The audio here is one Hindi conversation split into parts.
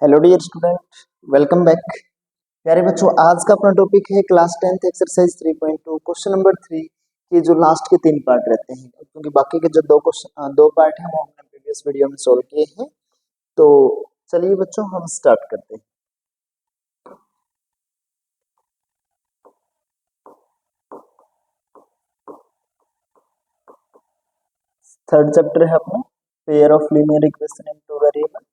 Hello dear student, welcome back. प्यारे बच्चों, आज का अपना टॉपिक है class 10th exercise 3.2 question number 3 के जो लास्ट के 3 पार्ट रहते हैं, क्योंकि बाकी के जो दो पार्ट हैं वो हमने प्रीवियस वीडियो में सॉल्व किए हैं। तो चलिए बच्चों, हम स्टार्ट करते हैं। थर्ड चैप्टर है अपना pair of linear equation in two variable.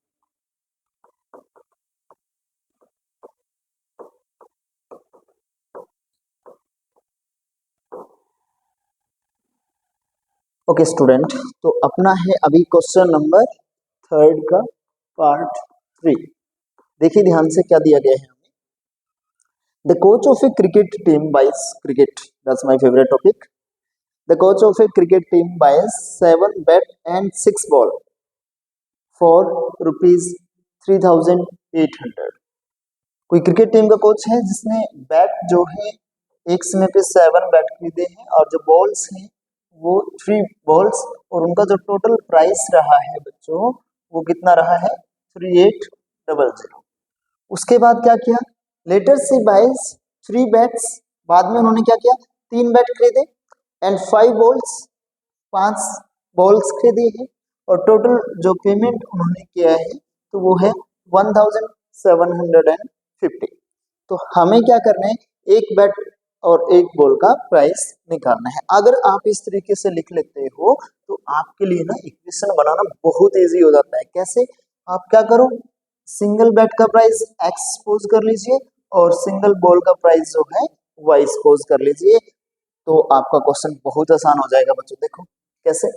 Okay student, तो अपना है अभी क्वेश्चन नंबर थर्ड का पार्ट 3। देखिए ध्यान से क्या दिया गया है। The coach of a cricket team buys cricket. That's my favorite topic. The coach of a cricket team buys 7 bat and 6 ball for rupees 3,800. कोई क्रिकेट टीम का कोच है जिसने बैट जो है एक समय पे 7 बैट खरीदे हैं और जो बॉल्स हैं वो 3 बॉल्स, और उनका जो टोटल प्राइस रहा है बच्चों वो कितना रहा है 3800। उसके बाद क्या किया, लेटर से बाइज 3 बैट्स, बाद में उन्होंने क्या किया 3 बैट खरीदे एंड 5 बॉल्स, 5 बॉल्स खरीदी है, और टोटल जो पेमेंट उन्होंने किया है तो वो है 1750। तो हमें क्या करना है, एक बैट और एक बॉल का प्राइस निकालना है। अगर आप इस तरीके से लिख लेते हो तो आपके लिए ना इक्वेशन बनाना बहुत इजी हो जाता है। कैसे, आप क्या करो, सिंगल बैट का प्राइस एक्स सपोज कर लीजिए और सिंगल बॉल का प्राइस जो है वाई सपोज कर लीजिए, तो आपका क्वेश्चन बहुत आसान हो जाएगा बच्चों। देखो कैसे,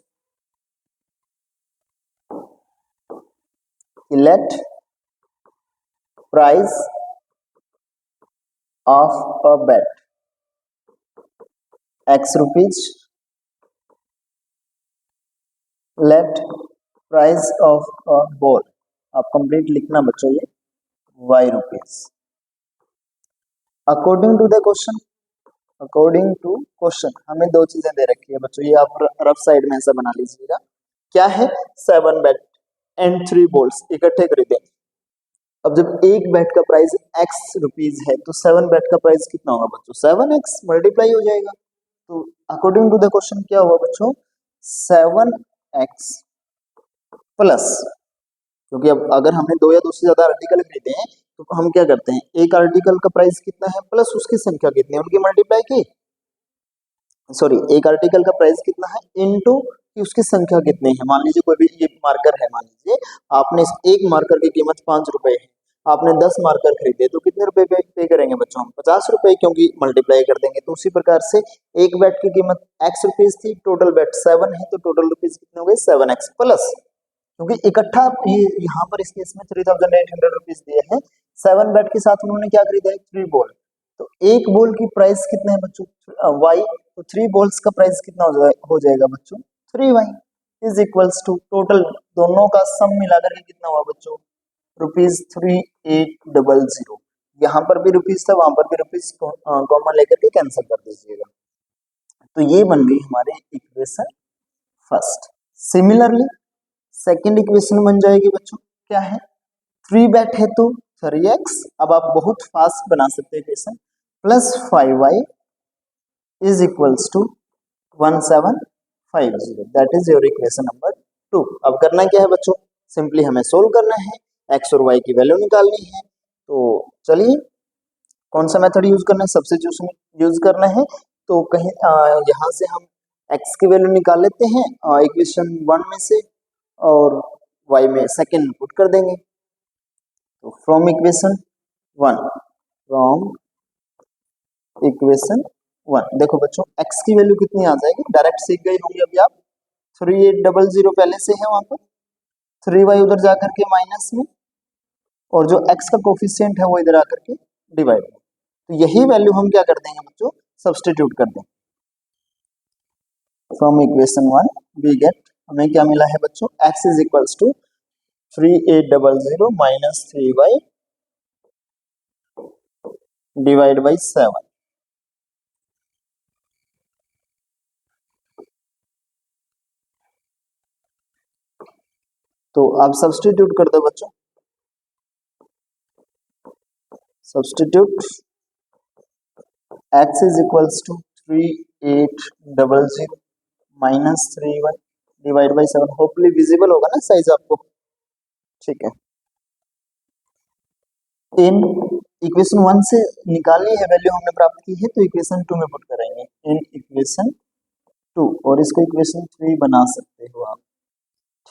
let price of a bat x rupees, let price of a ball, आप कंप्लीट लिखना बच्चों ये y rupees, according to the question. According to question हमें दो चीजें दे रखी है बच्चों, ये आप रफ साइड में ऐसा बना लीजिएगा। क्या है, 7 बैट एंड 3 बॉल्स इकट्ठे खरीदे। अब जब एक बैट का प्राइस एक्स रुपीज है तो 7 बैट का प्राइस कितना होगा बच्चों, 7x मल्टीप्लाई हो जाएगा। तो अकॉर्डिंग टू द क्वेश्चन क्या हुआ बच्चों, 7x प्लस, क्योंकि अब अगर हमने 2 या 2 से ज्यादा आर्टिकल खरीदे हैं तो हम क्या करते हैं, एक आर्टिकल का प्राइस कितना है प्लस उसकी संख्या कितनी है उनकी मल्टीप्लाई की, सॉरी एक आर्टिकल का प्राइस कितना है इनटू कि उसकी संख्या कितनी है। मान लीजिए कोई भी ये मार्कर है, मान लीजिए आपने एक मार्कर की कीमत 5 रुपए है, आपने 10 मार्कर खरीदे तो कितने रुपए पे करेंगे बच्चों, हम 50 रुपए, क्योंकि मल्टीप्लाई कर देंगे। तो उसी प्रकार से एक बैट की कीमत एक्स रुपीज थी, टोटल बैट 7 है, तो टोटल रुपीज कितने हो गए 7x प्लस, क्योंकि इकट्ठा ये यहाँ पर इस केस में 3800 रुपीज दिए हैं। 7 बैट के साथ उन्होंने क्या खरीदा है 3 बॉल, तो एक बॉल की प्राइस कितना है बच्चों वाई, तो 3 बॉल्स का प्राइस कितना हो जाएगा बच्चों 3y is equals to total दोनों का सम मिलाकर के कितना हुआ बच्चों रुपीज 3800। यहाँ पर भी रुपीज था, वहां पर भी रुपीज कॉमन लेकर के कैंसिल कर दीजिएगा। तो ये बन गई हमारे equation first. Similarly second equation बन जाएगी बच्चों, क्या है 3 बैट है तो 3x, अब आप बहुत फास्ट बना सकते हैं equation, plus 5y is equals to 1750। That is your equation number 2। अब करना क्या है बच्चों, सिंपली हमें सोल्व करना है, x और y की वैल्यू निकालनी है। तो चलिए कौन सा मेथड यूज करना है, सब्स्टिट्यूशन यूज करना है। तो कहीं यहाँ से हम x की वैल्यू निकाल लेते हैं इक्वेशन 1 में से, और y में सेकेंड पुट कर देंगे। तो फ्रॉम इक्वेशन 1, फ्रॉम इक्वेशन 1 देखो बच्चों x की वैल्यू कितनी आ जाएगी, डायरेक्ट सीख गए होंगे अभी आप, 3800 पहले से है वहां पर, 3y उधर जाकर के माइनस में, और जो x का कोफिशिएंट है वो इधर आकर के डिवाइड में। तो यही वैल्यू हम क्या कर देंगे बच्चों, सब्स्टिट्यूट कर देंगे। फ्रॉम इक्वेशन 1 वी गेट, हमें क्या मिला है बच्चों, x is equals to 3800 minus 3y divide by 7। तो आप सब्स्टिट्यूट कर दो बच्चों, substitute x is equals to 3800 minus 3y divide by 7। Hopefully visible होगा ना साइज आपको, ठीक है। इन इक्वेशन 1 से निकाली है वैल्यू हमने प्राप्त की है, तो इक्वेशन 2 में पुट करेंगे इन इक्वेशन 2, और इसको इक्वेशन 3 बना सकते हो आप,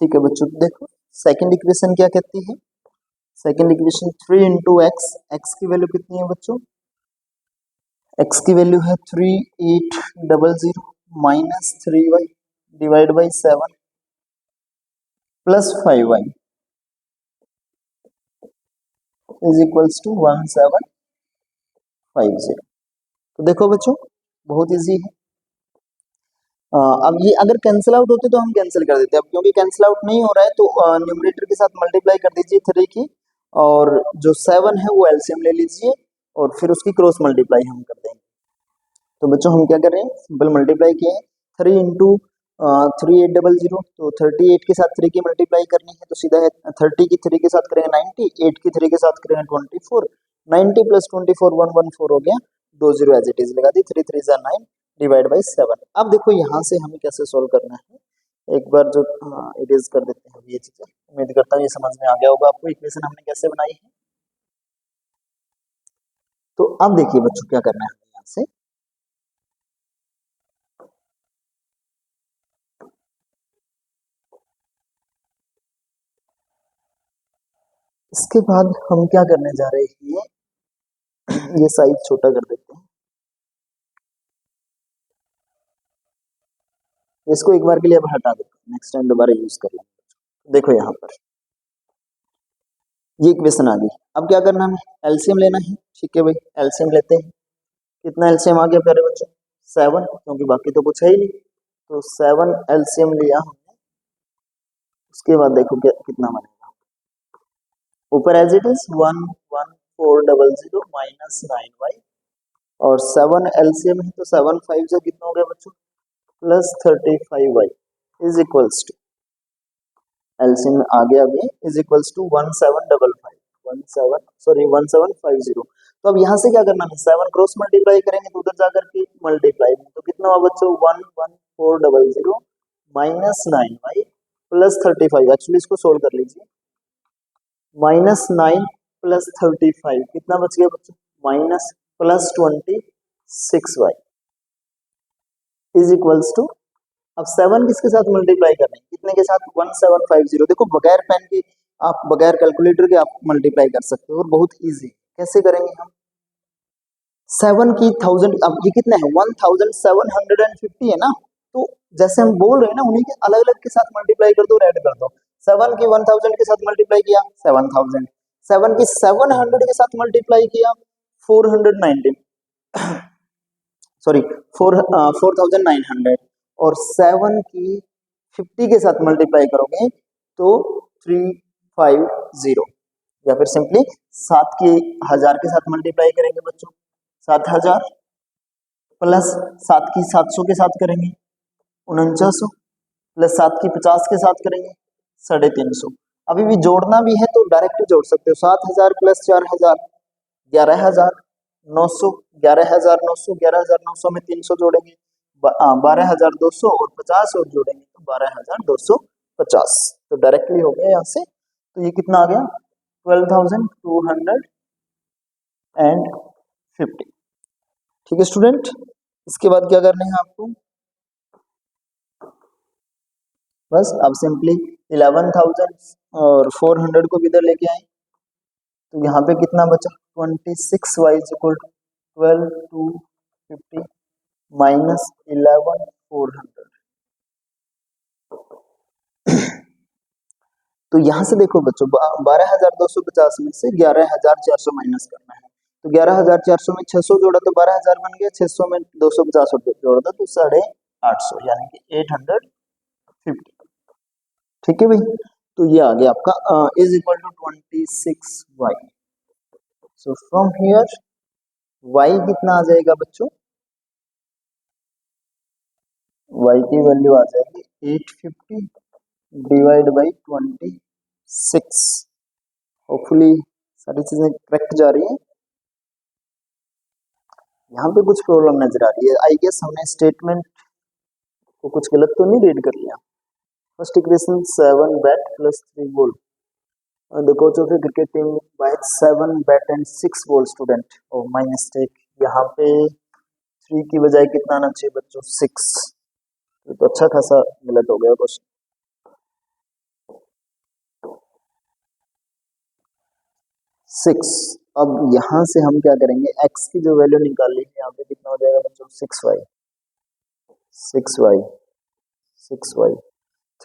ठीक है बच्चों। देखो सेकंड इक्वेशन क्या कहती है, second equation 3 into x, x की वैल्यू कितनी है बच्चों, एक्स की वैल्यू है 3800 minus 3y divide by 7 plus 5y is equals to 1750। तो देखो बच्चों बहुत इजी है। अब ये अगर कैंसिल आउट होते तो हम कैंसिल कर देते, अब क्योंकि कैंसिल आउट नहीं हो रहा है तो न्यूमरेटर के साथ मल्टीप्लाई कर दीजिए 3 की, और जो 7 है वो एलसीएम ले लीजिए और फिर उसकी क्रॉस मल्टीप्लाई हम कर देंगे। तो बच्चों हम क्या कर रहे हैं, सिंपल मल्टीप्लाई किए 3 इंटू 3800, तो 38 के साथ 3 की मल्टीप्लाई करनी है तो सीधा है 30 की 3 के साथ करेंगे 90, 8 की 3 के साथ करेंगे 24, 90 प्लस 24 114 हो गया, 20 एज इट इज लगा दी, 3 3 9 डिवाइड बाई 7। अब देखो यहाँ से हमें कैसे सोल्व करना है, एक बार जो इरेज कर देते हैं ये चीजें, उम्मीद करता हूँ ये समझ में आ गया होगा आपको इक्वेशन हमने कैसे बनाई है। तो अब देखिए बच्चों क्या करना है यहाँ से, इसके बाद हम क्या करने जा रहे हैं, ये साइज छोटा कर देते हैं, इसको एक बार के लिए अब हटा देते हैं, नेक्स्ट टाइम दोबारा यूज कर लेंगे। देखो यहाँ पर ये इक्वेशन आ गई, अब क्या करना है, एलसीएम लेना है, ठीक है भाई एलसीएम लेते हैं। कितना एलसीएम आ गया प्यारे बच्चों, 7, क्योंकि बाकी तो कुछ है ही नहीं, तो 7 एलसीएम लिया हमने। उसके बाद देखो क्या कितना बनेगा, ऊपर as it is 11400 minus 9y, और 7 एलसीएम है तो 7 5 से कितना हो गया बच्चों, plus 35y is equals to, LCM आ गया अभी, इज इक्वल्स टू 1750। तो अब यहाँ से क्या करना है, 7 क्रॉस मल्टीप्लाई करेंगे तो उधर जाकर के मल्टीप्लाई में, तो कितना हुआ बच्चों 11400 माइनस 9y प्लस 35, एक्चुअली इसको सोल्व कर लीजिए, माइनस 9 प्लस 35 कितना बच गया बच्चों, minus plus 26y is equals to, अब 7 किसके साथ मल्टीप्लाई करना है, कितने के साथ, 1750। देखो बगैर पेन के आप, बगैर कैलकुलेटर के आप मल्टीप्लाई कर सकते हो, और बहुत इजी, कैसे करेंगे हम, 7 की 1000, अब ये कितना है 1750 है ना, तो जैसे हम बोल रहे हैं ना उन्हीं के अलग अलग के साथ मल्टीप्लाई कर दो और ऐड कर दो। 7 की 1000 के साथ मल्टीप्लाई किया 7000, 7 की 700 के साथ मल्टीप्लाई किया 419, सॉरी 4900, और 7 की 50 के साथ मल्टीप्लाई करोगे तो 350, या फिर सिंपली 7 की 1000 के साथ मल्टीप्लाई करेंगे बच्चों 7000, प्लस 7 की 700 के साथ करेंगे 4900, प्लस 7 की 50 के साथ करेंगे 350। अभी भी जोड़ना भी है तो डायरेक्ट जोड़ सकते हो, 7000 प्लस 4000 11900, 11900 11900 में 300 जोड़ेंगे 12200, और 50 और जोड़ेंगे तो 12250, तो डायरेक्टली हो गया यहाँ से, तो ये कितना आ गया 12,250। ठीक है स्टूडेंट, इसके बाद क्या करना है आपको, बस अब सिंपली 11,000 और 400 को भी इधर लेके आए, तो यहाँ पे कितना बचा 26y is equal to 12,250 minus 11,400। तो यहाँ से देखो बच्चों 12,250 में से 11,400 माइनस करना है, तो 11,400 में 600 जोड़ा तो 12,000 बन गया, 600 में 250 जोड़ा तो 850, यानी कि 850। ठीक है भाई, तो ये आ गया आपका is equal to 26y। So from here y कितना आ जाएगा बच्चों, y की वैल्यू आ जाएगी 850 डिवाइड बाई 26। होपफुली सारी चीजें करेक्ट जा रही हैं। यहाँ पे कुछ प्रॉब्लम नजर आ रही है। आई गेस हमने स्टेटमेंट को कुछ गलत तो नहीं रीड कर लिया। First equation 7 bat plus 3 ball, the coach of a cricket team bought 7 bat and 6 ball student. Oh my mistake, यहाँ पे 3 की बजाय कितना आना चाहिए बच्चों? 6। ये तो अच्छा खासा गलत हो गया क्वेश्चन। 6। अब यहाँ से हम क्या करेंगे, x की जो वैल्यू निकाली है यहाँ पे कितना हो जाएगा बच्चों? 6y, 6y, 6y,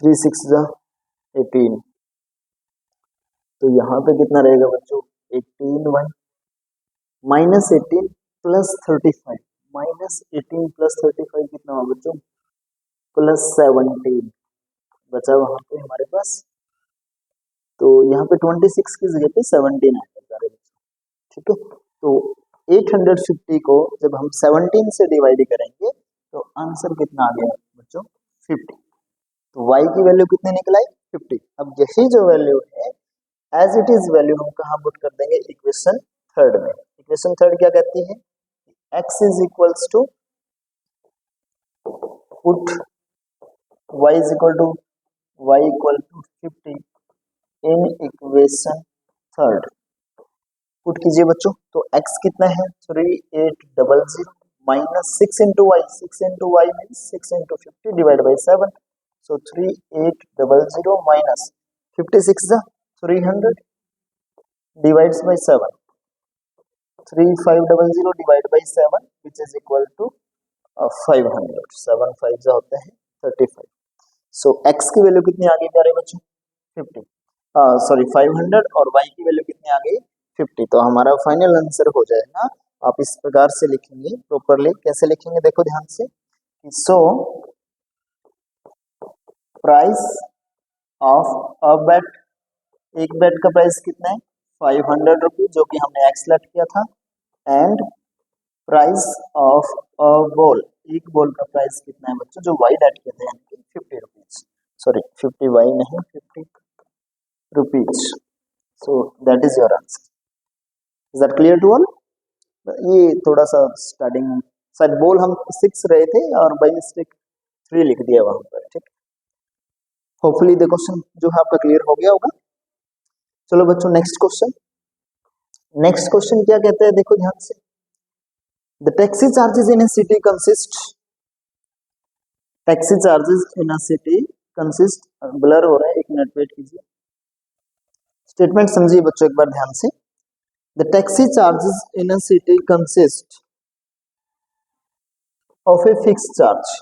3 6 जा 18। तो यहाँ पे कितना रहेगा बच्चों? 18y minus 18 plus 35, minus 18 plus 35 कितना हुआ बच्चों? प्लस 17 बचा वहां पे हमारे पास। तो यहाँ पे 26 की जगह पे 17 आएगा, ठीक है। तो 850 को जब हम 17 से डिवाइड करेंगे तो आंसर कितना आ गया बच्चों? 50। तो y की वैल्यू कितनी निकल आई? 50। अब यही जो वैल्यू है एज इट इज वैल्यू हम कहाँ पुट कर देंगे? इक्वेशन थर्ड में। इक्वेशन थर्ड क्या कहती है? x is equals to put y is equal to y equal to 50 in equation third. Put कीजिए बच्चों। तो x कितना है? 3800 minus 6 into y, 6 into y means 6 into 50 divide by 7। So 3800 minus 56 जा 300 divides by 7, 3500 divide by 7 which is equal to 500। 7 5 जा होते हैं 35। सो x की वैल्यू कितनी आ गई प्यारे बच्चों? 50, सॉरी 500, और y की वैल्यू कितनी आ गई? 50। तो हमारा फाइनल आंसर हो जाएगा। आप इस प्रकार से लिखेंगे प्रॉपरली। कैसे लिखेंगे देखो ध्यान से। सो प्राइस ऑफ अ बेट, एक बेट का प्राइस कितना है? 500 रुपीज, जो कि हमने एक्स सेलेक्ट किया था। And price of a ball, एक बॉल का प्राइस कितना है बच्चों? जो वाई लेट किया था, यानी कि 50 रुपीज, सॉरी 50 वाई नहीं 50 rupees. So that is your answer. Is that clear to all? ये थोड़ा सा स्टार्टिंग शायद बॉल हम 6 रहे थे और बाई मिस्टेक 3 लिख दिया वहां पर, ठीक। होपफुली द क्वेश्चन जो है आपका क्लियर हो गया होगा। चलो बच्चों नेक्स्ट क्वेश्चन। नेक्स्ट क्वेश्चन क्या कहते हैं देखो ध्यान से। The taxi charges in A city consist, taxi charges in a city consist, blur हो रहा है, एक मिनट वेट कीजिए। स्टेटमेंट समझिए बच्चों एक बार ध्यान से। The taxi charges in a city consist of a fixed charge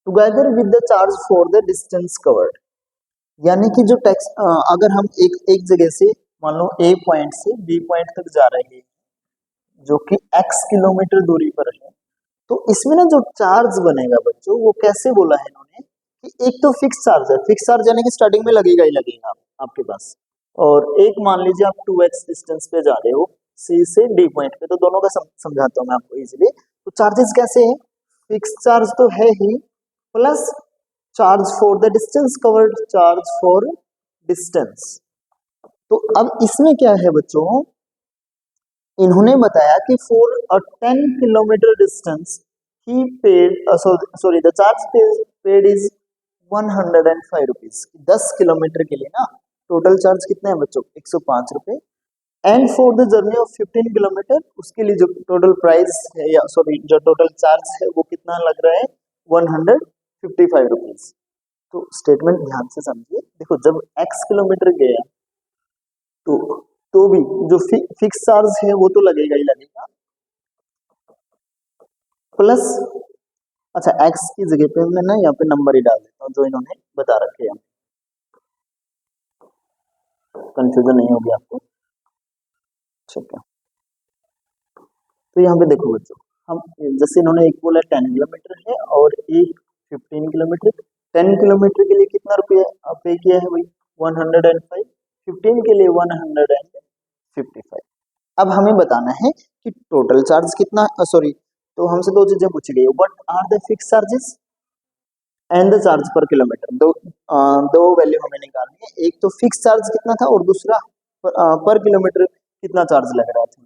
together with the charge for the distance covered. यानी कि जो टैक्स, अगर हम एक जगह से मान लो ए पॉइंट से बी पॉइंट तक जा रहे हैं जो कि x किलोमीटर दूरी पर है, तो इसमें ना जो चार्ज बनेगा बच्चों वो कैसे बोला है इन्होंने कि एक तो फिक्स चार्ज है, फिक्स चार्ज यानी कि स्टार्टिंग में लगेगा ही लगेगा आपके पास, और एक मान लीजिए आप 2x डिस्टेंस पे जा रहे हो सी से डी पॉइंट पे, तो दोनों का समझाता हूँ मैं आपको इजीली। तो चार्जेस कैसे है? फिक्स चार्ज तो है ही, plus charge for the distance covered, charge for distance. तो अब इसमें क्या है बच्चों, इन्होंने बताया कि फॉर अ 10 किलोमीटर डिस्टेंस ही paid, sorry the charge paid is 105 rupees. 10 kilometre के लिए ना टोटल चार्ज कितना है बच्चों? 105 रुपए। And for the journey of 15 kilometre, उसके लिए जो टोटल प्राइस है या सॉरी जो टोटल चार्ज है वो कितना लग रहा है? 155 रुपीज। तो स्टेटमेंट ध्यान से समझिए। देखो जब x किलोमीटर गया तो भी जो फिक्स चार्ज है वो तो लगेगा ही लगेगा, प्लस अच्छा x की जगह पे मैं ना यहाँ पे नंबर ही डाल देता हूँ जो इन्होंने बता रखे हैं, कंफ्यूजन नहीं होगी आपको, ठीक है। तो यहाँ पे देखो बच्चों, हम जैसे इन्होंने एक बोला 10 किलोमीटर है और एक 15 किलोमीटर। 10 किलोमीटर के लिए कितना रुपया पे किया है भाई? 105। 15 के लिए 155। अब हमें बताना है कि टोटल चार्ज कितना, सॉरी, तो हमसे दो चीजें पूछी गई, what are the fix charges and the charge per kilometre. दो वैल्यू हमें निकालनी है, एक तो फिक्स चार्ज कितना था और दूसरा पर किलोमीटर कितना चार्ज लग रहा था।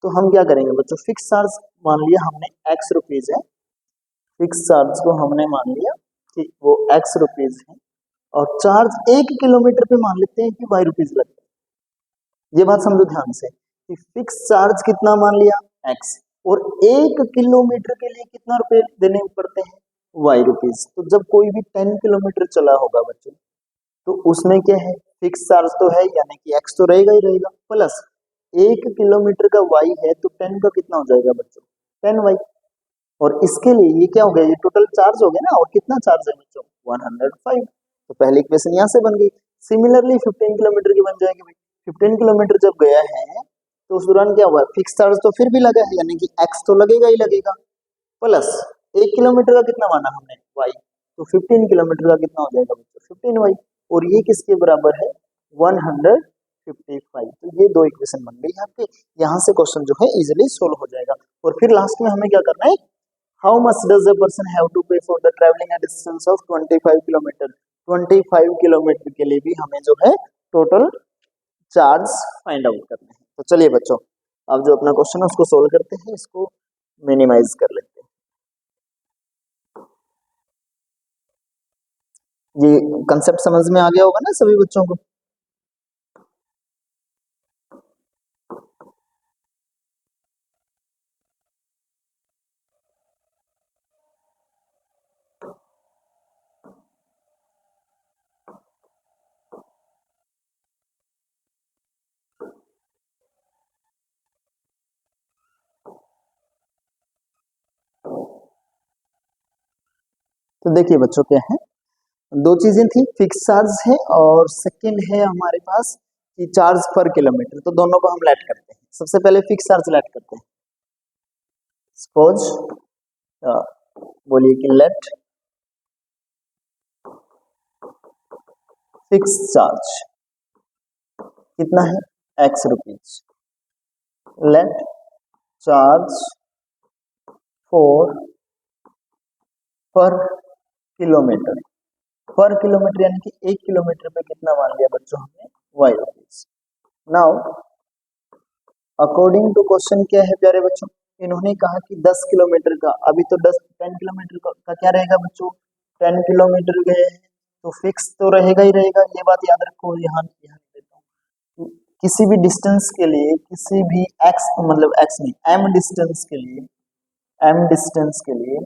तो हम क्या करेंगे बच्चों, फिक्स चार्ज मान लिया हमने एक्स रुपीज है, फिक्स चार्ज को हमने मान लिया कि वो एक्स रुपीज है, और चार्ज 1 किलोमीटर पे मान लेते हैं कि वाई रुपीज लगता है। ये बात समझो ध्यान से कि फिक्स चार्ज कितना मान लिया एक्स, और 1 किलोमीटर के लिए कितना रुपए देने पड़ते हैं, वाई रुपीज। तो जब कोई भी 10 किलोमीटर चला होगा बच्चों, तो उसमें क्या है, फिक्स चार्ज तो है यानी कि एक्स तो रहेगा ही रहेगा, प्लस 1 किलोमीटर का वाई है तो 10 का कितना हो जाएगा बच्चों, 10 वाई। और इसके लिए ये क्या हो गया, ये टोटल चार्ज हो गया ना, और कितना चार्ज है बच्चों, 105। तो पहली इक्वेशन यहाँ से बन गई। सिमिलरली 15 किलोमीटर की बन जाएगी भाई। 15 किलोमीटर जब गया है तो उस दौरान क्या हुआ, फिक्स चार्ज तो फिर भी लगा है यानी कि एक्स तो लगेगा ही लगेगा, प्लस 1 किलोमीटर का कितना माना हमने, वाई। तो 15 किलोमीटर का कितना हो जाएगा बच्चों, 15 वाई। और ये किसके बराबर है, 155। तो ये दो इक्वेशन बन गई आपके। यहाँ से क्वेश्चन जो है इजिली सोल्व हो जाएगा। और फिर लास्ट में हमें क्या करना है, how much does a person have to pay for the travelling a distance of 25 kilometre. 25 kilometre के लिए भी हमें जो है टोटल चार्ज फाइंड आउट करना है। तो चलिए बच्चों, अब जो अपना क्वेश्चन है उसको सोल्व करते हैं, इसको मिनिमाइज कर लेते हैं। ये कंसेप्ट समझ में आ गया होगा ना सभी बच्चों को। तो देखिए बच्चों क्या है, दो चीजें थी, फिक्स चार्ज है और सेकंड है हमारे पास कि चार्ज पर किलोमीटर। तो दोनों को हम लेट करते हैं। सबसे पहले फिक्स चार्ज लेट करते हैं। सपोज बोलिए कि लेट फिक्स चार्ज कितना है, x rupees. Let charge for per kilometre, per kilometre यानी कि 1 किलोमीटर पे कितना मान लिया बच्चों हमने, y rupees. Now according to question क्या है प्यारे बच्चों, इन्होंने कहा कि 10 किलोमीटर का, अभी तो 10 10 किलोमीटर का क्या रहेगा बच्चों, 10 किलोमीटर गए हैं तो फिक्स तो रहेगा ही रहेगा। ये बात याद रखो, यहाँ ध्यान देता हूँ कि किसी भी डिस्टेंस के लिए, किसी भी एक्स मतलब एक्स नहीं, एम डिस्टेंस के लिए, एम डिस्टेंस के लिए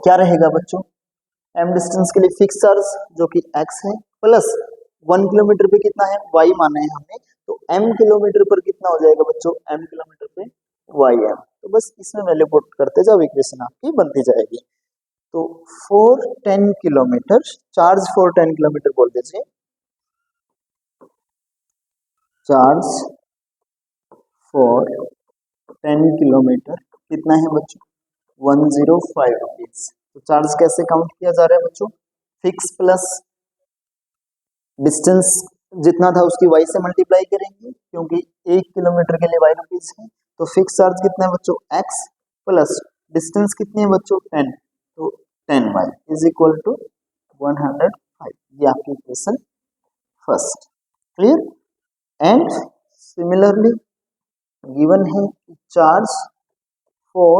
क्या रहेगा बच्चों, एम डिस्टेंस के लिए फिक्स चार्ज जो कि एक्स है, प्लस 1 किलोमीटर पे कितना है, वाई माना है हमने। तो एम किलोमीटर पर कितना हो जाएगा बच्चों, एम किलोमीटर पे वाई एम। तो बस इसमें वैल्यू पुट करते जाओ, इक्वेशन आपकी बनती जाएगी। तो for 10 kilometre, charge for 10 kilometre बोल दीजिए, चार्ज फॉर 10 किलोमीटर कितना है बच्चों, 105 रुपीज। तो चार्ज कैसे काउंट किया जा रहा है बच्चों, फिक्स प्लस डिस्टेंस जितना था उसकी वाई से मल्टीप्लाई करेंगे, क्योंकि 1 किलोमीटर के लिए वाई रुपीज है। तो फिक्स चार्ज कितना है बच्चों, एक्स, प्लस डिस्टेंस कितनी है बच्चों, 10। तो 10 वाई इज इक्वल टू 105। ये आपकी equation first, clear. And similarly given है चार्ज फॉर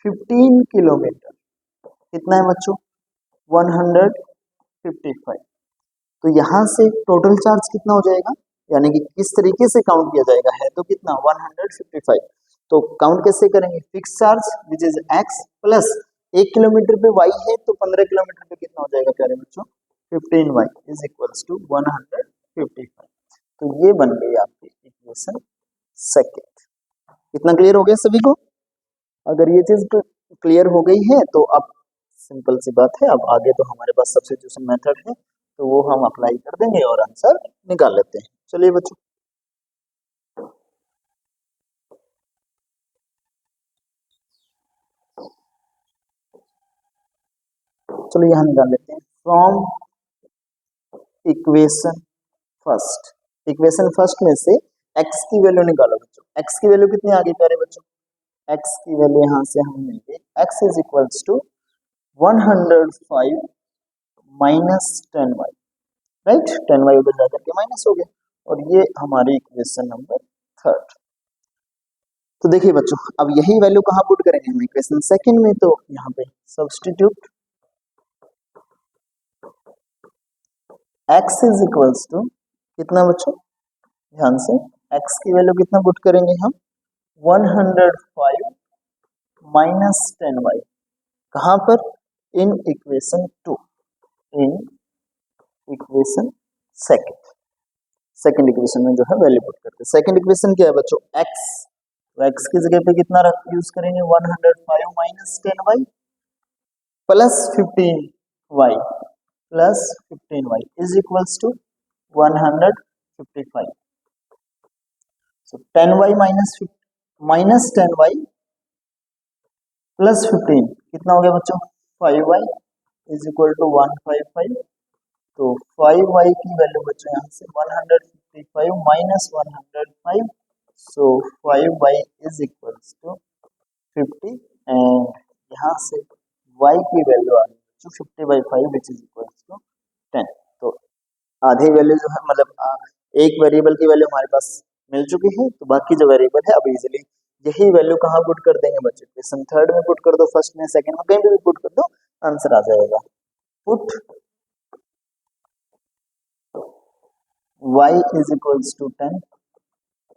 15 किलोमीटर कितना है बच्चों, 155। तो यहाँ से टोटल चार्ज कितना हो जाएगा, यानी कि किस तरीके से काउंट किया जाएगा, है तो कितना 155। तो काउंट कैसे करेंगे, fix charge which is x, plus 1 kilometre पे वाई है तो 15 किलोमीटर पे कितना हो जाएगा प्यारे बच्चों, 15 वाई इज इक्वल्स टू 155। तो ये बन गई आपकी इक्वेशन सेकेंड। इतना क्लियर हो गया सभी को। अगर ये चीज क्लियर हो गई है तो अब सिंपल सी बात है, अब आगे तो हमारे पास सब्स्टिट्यूशन मेथड है, तो वो हम अप्लाई कर देंगे और आंसर निकाल लेते हैं। चलिए बच्चों, चलो यहाँ निकाल लेते हैं। From equation first, equation first में से एक्स की वैल्यू निकालो बच्चों। एक्स की वैल्यू कितनी आ गई प्यारे बच्चों, एक्स की वैल्यू यहाँ से हम लेंगे, x is equals to 105 minus 10 y, right. 10 y उधर जाकर के माइनस हो गया, और ये हमारी इक्वेशन नंबर थर्ड। तो देखिए बच्चों, अब यही वैल्यू कहाँ पुट करेंगे हम इक्वेशन सेकंड में, तो यहाँ पे substitute x is equals to कितना बच्चों, ध्यान से x की वैल्यू कितना पुट करेंगे हम, 105 माइनस 10y, कहाँ पर, in equation 2, in equation second equation में जो है वैल्यू पुट करते हैं। सेकंड इक्वेशन क्या है बच्चों, x, तो x की जगह पे कितना यूज करेंगे, 105 minus 10y plus 15y plus 15y is equals to 155। So 10y minus 10y plus 15 कितना हो गया बच्चों, 5y इज इक्वल टू 155। तो 5y की वैल्यू बच्चों यहाँ से 155 minus 105, so 5y is equals to 50 and यहाँ से y की वैल्यू आ गई बच्चों 50/5 विच इज इक्वल्स टू 10। तो आधी वैल्यू जो है मतलब एक वेरिएबल की वैल्यू हमारे पास मिल चुकी है, तो बाकी जो वेरिएबल है अब इजीली यही वैल्यू कहाँ पुट कर देंगे बच्चों, क्वेश्चन थर्ड में पुट कर दो, फर्स्ट में, सेकंड में, कहीं भी पुट कर दो, आंसर आ जाएगा। Put y is equals to 10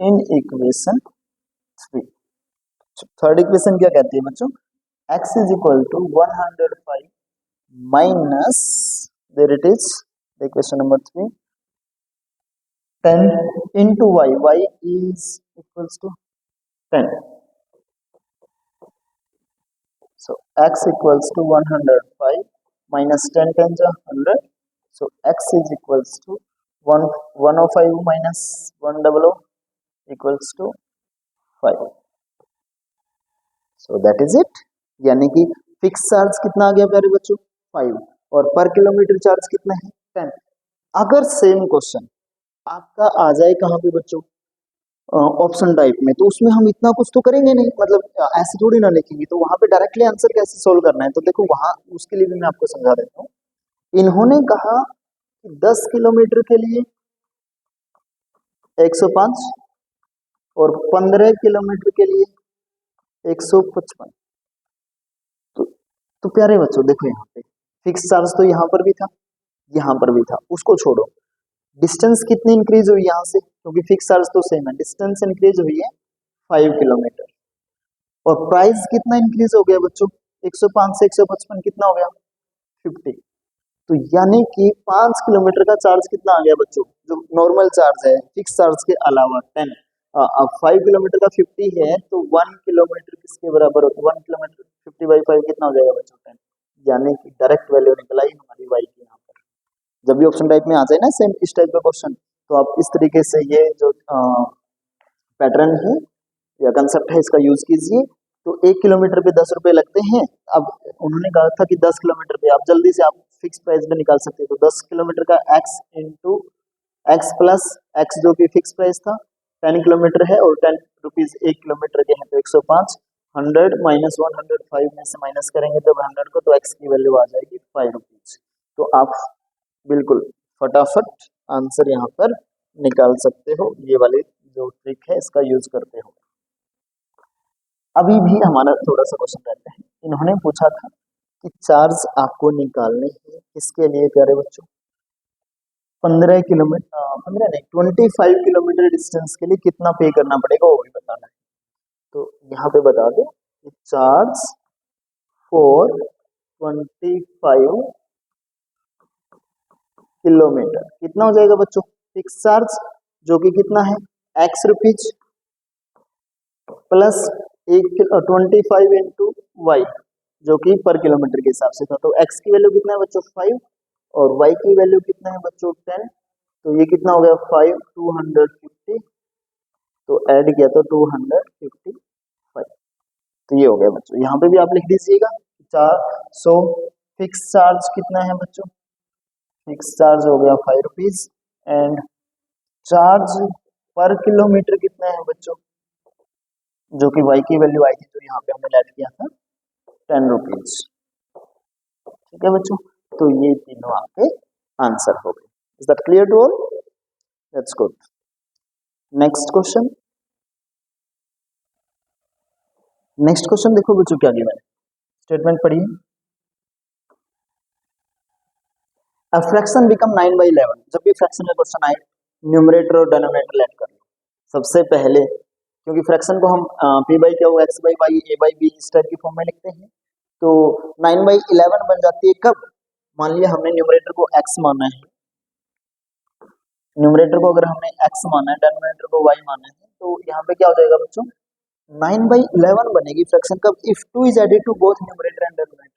in equation 3। Third equation क्या कहती है बच्चों, x is equal to 105 minus, there it is equation number 3, 10 into y, y is equals to 10. So x equals to 105 minus 10 times 100. So x is equals to 105 minus 100 equals to 5. So that is it. यानी कि फिक्स चार्ज कितना आ गया प्यारे बच्चों, 5, और पर किलोमीटर चार्ज कितना है, 10। अगर सेम क्वेश्चन आपका आ जाए कहाँ पे बच्चों, ऑप्शन टाइप में, तो उसमें हम इतना कुछ तो करेंगे नहीं, मतलब ऐसे थोड़ी ना लिखेंगे, तो वहां पे डायरेक्टली आंसर कैसे सोल्व करना है, तो देखो वहां उसके लिए भी मैं आपको समझा देता हूँ। इन्होंने कहा कि 10 किलोमीटर के लिए 105 और 15 किलोमीटर के लिए 155। तो प्यारे बच्चों देखो, यहाँ पे फिक्स चार्ज तो यहाँ पर भी था, यहाँ पर भी था, उसको छोड़ो, डिस्टेंस कितनी इंक्रीज हुई यहाँ से, क्योंकि फिक्स चार्ज तो सेम है, डिस्टेंस इंक्रीज हुई है 5 किलोमीटर, और प्राइस कितना इंक्रीज हो गया बच्चों, 105 से 155 कितना हो गया, 50। तो यानी कि 5 किलोमीटर का चार्ज कितना आ गया बच्चों, जो नॉर्मल चार्ज है फिक्स चार्ज के अलावा 10, अब 5 किलोमीटर का 50 है, तो 1 किलोमीटर किसके बराबर होता है, 1 किलोमीटर 50/5 कितना हो जाएगा बच्चों, 10। यानी कि डायरेक्ट वैल्यू निकल आई हमारी y की। यहाँ पर जब भी ऑप्शन टाइप में आ जाए ना सेम इस टाइप का क्वेश्चन, तो आप इस तरीके से ये जो पैटर्न है या कंसेप्ट है इसका यूज कीजिए। तो 1 किलोमीटर पे 10 रुपए लगते हैं, अब उन्होंने कहा था कि 10 किलोमीटर पे आप जल्दी से आप फिक्स प्राइस में निकाल सकते हैं, तो 10 किलोमीटर का x into x plus x जो कि फिक्स प्राइस था, 10 किलोमीटर है और 10 रुपीज 1 किलोमीटर के हैं, तो 105, 100 माइनस 105 में से माइनस करेंगे तो 100 को, तो x की वैल्यू आ जाएगी 5 रुपीज। तो आप बिल्कुल फटाफट आंसर यहाँ पर निकाल सकते हो, ये वाली जो ट्रिक है इसका यूज करते हो। अभी भी हमारा थोड़ा सा क्वेश्चन रहता है, इन्होंने पूछा था कि चार्ज आपको निकालने हैं किसके लिए प्यारे बच्चों, 15 किलोमीटर 15 नहीं 25 किलोमीटर डिस्टेंस के लिए कितना पे करना पड़ेगा वो भी बताना है। तो यहाँ पे बता दो कि चार्ज फॉर 25 किलोमीटर कितना हो जाएगा बच्चों, फिक्स चार्ज जो कि कितना है x rupees plus 25 into y जो कि पर किलोमीटर के हिसाब से था, तो x की वैल्यू कितना है बच्चों 5 और y की वैल्यू कितना है बच्चों 10, तो ये कितना हो गया 5 250, तो ऐड किया तो 255, तो ये हो गया बच्चों। यहाँ पे भी आप लिख दीजिएगा 400 फिक्स चार्ज कितना है बच्चों, फिक्स चार्ज हो गया 5 rupees and charge per kilometre कितना है बच्चों, जो कि y की वैल्यू आई थी, तो यहाँ पे हमने ऐड किया था 10 रुपीज। ठीक है बच्चों, तो ये तीनों आपके आंसर हो गए। Is that clear to all? That's good. Next question, next question देखो बच्चों क्या गिवन है, स्टेटमेंट पढ़िए। A fraction become 9/11। जब भी फ्रैक्शन का क्वेश्चन आए न्यूमरेटर और डिनोमिनेटर लेट कर लो सबसे पहले, क्योंकि फ्रैक्शन को हम p बाई क्या x by y a by b इस टाइप की फॉर्म में लिखते हैं। तो 9/11 बन जाती है कब, मान लिया हमने न्यूमरेटर को x माना है, न्यूमरेटर को अगर हमने x माना है, डिनोमिनेटर को y माना है, तो यहाँ पे क्या हो जाएगा बच्चों 9/11 बनेगी फ्रैक्शन कब, if 2 is added to both numerator and denominator.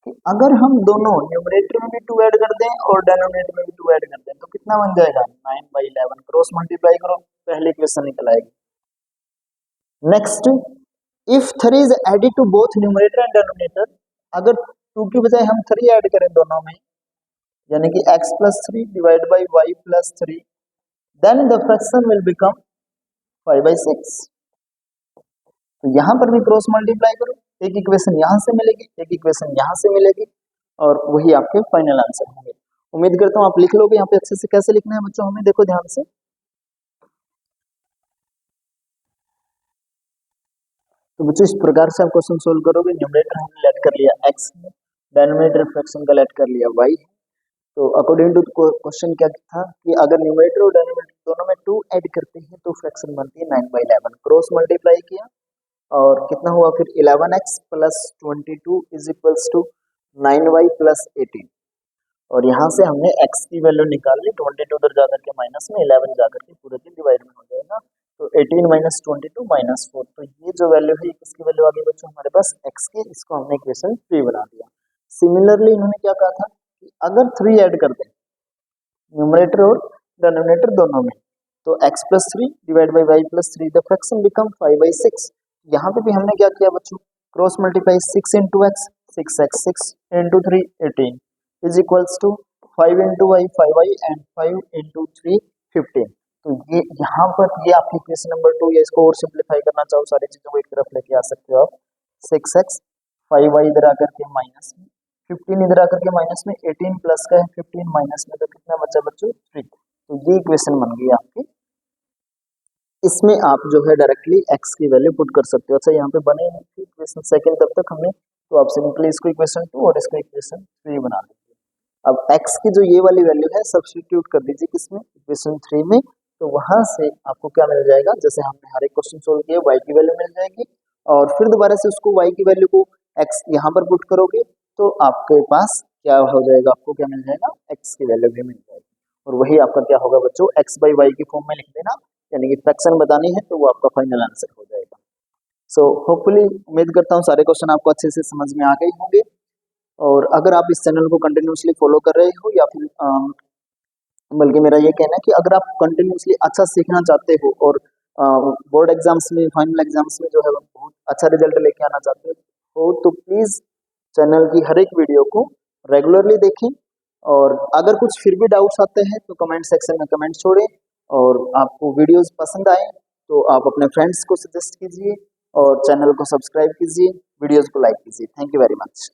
कि अगर हम दोनों न्यूमरेटर में भी 2 ऐड कर दें और डिनोमिनेटर में भी 2 ऐड कर दें तो कितना बन जाएगा 9/11, क्रॉस मल्टीप्लाई करो पहली इक्वेशन निकल आएगी। Next, if 3 is added to both numerator and denominator, अगर 2 की बजाय हम 3 ऐड करें दोनों में, यानी कि x plus 3 divided by y plus 3, then the fraction will become 5/6। तो यहाँ पर भी क्रॉस मल्टीप्लाई करो, एक इक्वेशन यहाँ से मिलेगी, एक इक्वेशन यहाँ से मिलेगी, और वही आपके फाइनल आंसर होंगे। उम्मीद करता हूँ आप लिख लोगे। यहाँ पे अच्छे से कैसे लिखना है बच्चों, हमें देखो ध्यान से। तो बच्चों इस प्रकार से आप क्वेश्चन सोल्व करोगे। न्यूमरेटर हमने लेट कर लिया x, डिनोमिनेटर फ्रैक्शन का लेट कर लिया y। तो अकॉर्डिंग टू क्वेश्चन क्या था कि अगर न्यूमरेटर और डिनोमिनेटर दोनों में 2 ऐड करते हैं तो फ्रैक्शन बनती है 9/11। क्रॉस मल्टीप्लाई किया और कितना हुआ फिर 11x प्लस 22 is equals to 9y plus 18। और यहाँ से हमने x की वैल्यू निकाल ली, 22 उधर जाकर के माइनस में, 11 जाकर के पूरे के डिवाइड में हो जाएगा, तो 18 माइनस 22 माइनस 4। तो ये जो वैल्यू है किसकी वैल्यू आ गई बच्चों हमारे पास x की, इसको हमने इक्वेशन 3 बना दिया। सिमिलरली इन्होंने क्या कहा था कि अगर 3 ऐड कर दें न्यूमरेटर और डिनोमिनेटर दोनों में, तो x plus 3 divide by y plus 3, the fraction become 5/6। यहाँ पे भी हमने क्या किया बच्चों, cross multiply 6 into x 6x, 6 into 3 18 is equals to 5 into y 5y and 5 into 3 15। तो ये यहाँ पर ये आपकी इक्वेशन नंबर 2, या इसको और सिंप्लीफाई करना चाहो सारी चीजों को एक तरफ लेके आ सकते हो आप। 6x 5y इधर आकर के माइनस में, 15 इधर आकर के माइनस में, 18 प्लस का है 15 माइनस में, तो कितना बचा बच्चों 3। तो ये इक्वेशन बन गई आपकी। इसमें आप जो है डायरेक्टली x की वैल्यू पुट कर सकते हो। अच्छा यहाँ पे बने नहीं थी इक्वेशन सेकंड तब तक हमने, तो आप सिंपली इसको इक्वेशन 2 और इसको इक्वेशन 3 बना लीजिए। अब x की जो ये वाली वैल्यू है सब्स्टिट्यूट कर दीजिए किसमें, इक्वेशन 3 में। तो वहां से आपको क्या मिल जाएगा, जैसे हमने हर एक क्वेश्चन सोल्व किया y की वैल्यू मिल जाएगी, और फिर दोबारा से उसको y की वैल्यू को x यहाँ पर पुट करोगे तो आपके पास क्या हो जाएगा, आपको क्या मिल जाएगा, x की वैल्यू भी मिल जाएगी। और वही आपका क्या होगा बच्चों, x बाई वाई की फॉर्म में लिख देना, यानी कि फ्रैक्शन बतानी है तो वो आपका फाइनल आंसर हो जाएगा। सो होपफुली उम्मीद करता हूँ सारे क्वेश्चन आपको अच्छे से समझ में आ गए होंगे। और अगर आप इस चैनल को कंटिन्यूसली फॉलो कर रहे हो, या फिर बल्कि मेरा ये कहना है कि अगर आप कंटिन्यूसली अच्छा सीखना चाहते हो और बोर्ड एग्जाम्स में, फाइनल एग्जाम्स में जो है बहुत अच्छा रिजल्ट लेके आना चाहते हो, तो प्लीज़ चैनल की हर एक वीडियो को रेगुलरली देखें। और अगर कुछ फिर भी डाउट्स आते हैं तो कमेंट सेक्शन में कमेंट छोड़ें, और आपको वीडियोस पसंद आए तो आप अपने फ्रेंड्स को सजेस्ट कीजिए और चैनल को सब्सक्राइब कीजिए, वीडियोस को लाइक कीजिए। Thank you very much.